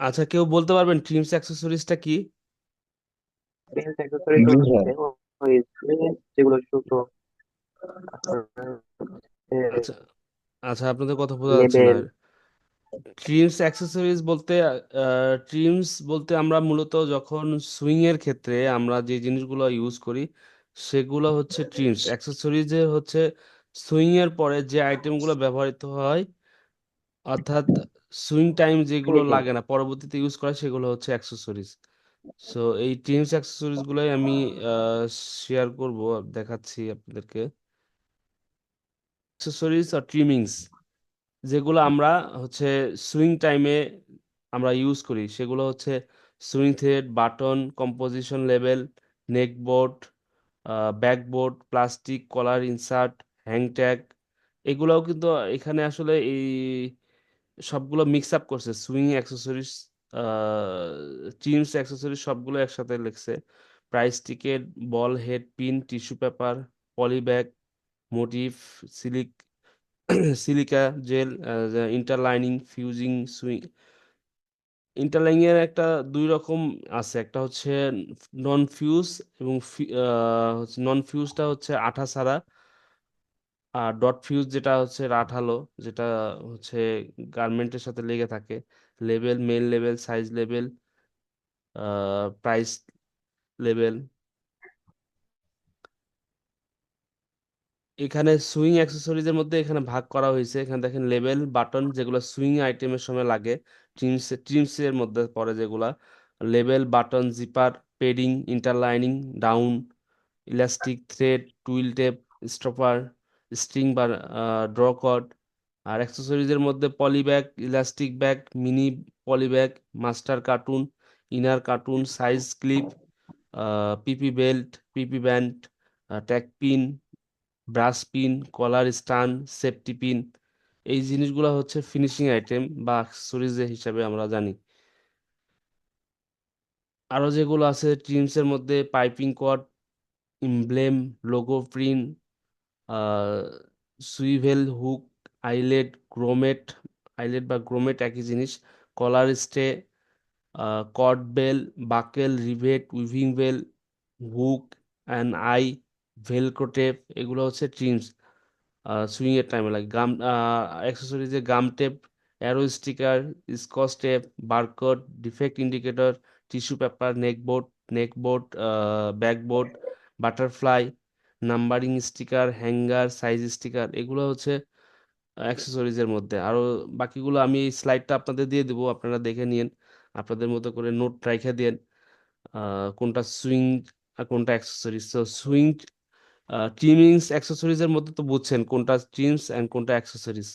আচ্ছা, কেউ বলতে পারবেন ট্রিমস অ্যাক্সেসরিজটা কি? বেল্ট অ্যাক্সেসরিজ জি ভাই। হচ্ছে ওই যেগুলো সুতো, তারপর আচ্ছা, আচ্ছা, আপনাদের কথা বোঝা যাচ্ছে না। লেবেল। ট্রিমস অ্যাক্সেসরিজ বলতে ট্রিমস বলতে আমরা মূলত যখন সুইং এর ক্ষেত্রে আমরা যে জিনিসগুলো ইউজ করি সেগুলো হচ্ছে ট্রিমস অ্যাক্সেসরিজে হচ্ছে সুইং এর পরে যে আইটেমগুলো ব্যবহৃত হয়, অর্থাৎ সুইং টাইম যেগুলো ফিনিশিং। লাগে না পরবর্তীতে ইউজ করা সেগুলো হচ্ছে অ্যাক্সেসরিজ। সো এই ট্রিমস অ্যাক্সেসরিজ গুলোই আমি শেয়ার করব, দেখাচ্ছি আপনাদেরকে। অ্যাক্সেসরিজ আর ট্রিমিংস যেগুলো আমরা হচ্ছে সুইং টাইমে আমরা ইউজ করি সেগুলো হচ্ছে sewing thread, button, composition label, neck board, backboard, plastic collar insert, hang tag. এগুলোও কিন্তু এখানে আসলে এই সবগুলো মিক্স আপ করছে সুইং অ্যাক্সেসরিজ, চিমস অ্যাক্সেসরিজ সবগুলো একসাথে লিখছে। Price ticket, ball head pin, tissue paper, poly bag, motif, সিলিক silica gel, interlining, fusing sewing. Interlining এর একটা দুই রকম আছে, একটা হচ্ছে নন ফিউজ এবং নন ফিউজটা হচ্ছে আঠা ছাড়া, আর ডট ফিউজ যেটা হচ্ছে আঠালো, যেটা হচ্ছে গার্মেন্টের সাথে লেগে থাকে। লেবেল, মেল label, size label, price label. এখানে সুইং অ্যাক্সেসরিজের মধ্যে এখানে ভাগ করা হয়েছে। এখানে দেখেন লেবেল, বাটন যেগুলো সুইং আইটেমের সময় লাগে, ট্রিমসের মধ্যে পড়ে যেগুলা। Label, button, zipper, padding, interlining, down, elastic, thread, twill tape, stopper, string বা ড্র কর্ড। আর অ্যাক্সেসরিজের মধ্যে poly bag, elastic bag, mini poly bag, master carton, inner carton, size clip, PP belt, PP band, tag pin, brush pin, collar stand, safety pin. এই জিনিসগুলো হচ্ছে finishing item বা accessories হিসাবে আমরা জানি। আরো যেগুলো আছে ট্রিমসের মধ্যে piping cord, emblem, logo print, swivel hook, eyelet, grommet. Eyelet বা গ্রোমেট একই জিনিস। Collar stay, cord belt, buckle, rivet, উইভিং belt, hook and eye, velcro tape. এগুলো হচ্ছে ট্রিমস সুইং এর টাইমে লাগে। গাম অ্যাক্সেসরিজে gum tape, arrow sticker, scotch tape, barcode, defect indicator, tissue paper, neckboard, backboard, butterfly, numbering sticker, hanger, size sticker. এগুলো হচ্ছে অ্যাক্সেসরিজের মধ্যে। আরো বাকিগুলো আমি এই স্লাইডটা আপনাদের দিয়ে দেবো, আপনারা দেখে নিন, আপনাদের মতো করে নোট রাইখে দিন কোনটা সুইং আর কোনটা অ্যাক্সেসরিজ। তো সুইং ট্রিমিংস অ্যাক্সেসরিজের মধ্যে তো বুঝছেন কোনটা ট্রিমস অ্যান্ড কোনটা অ্যাক্সেসরিজ।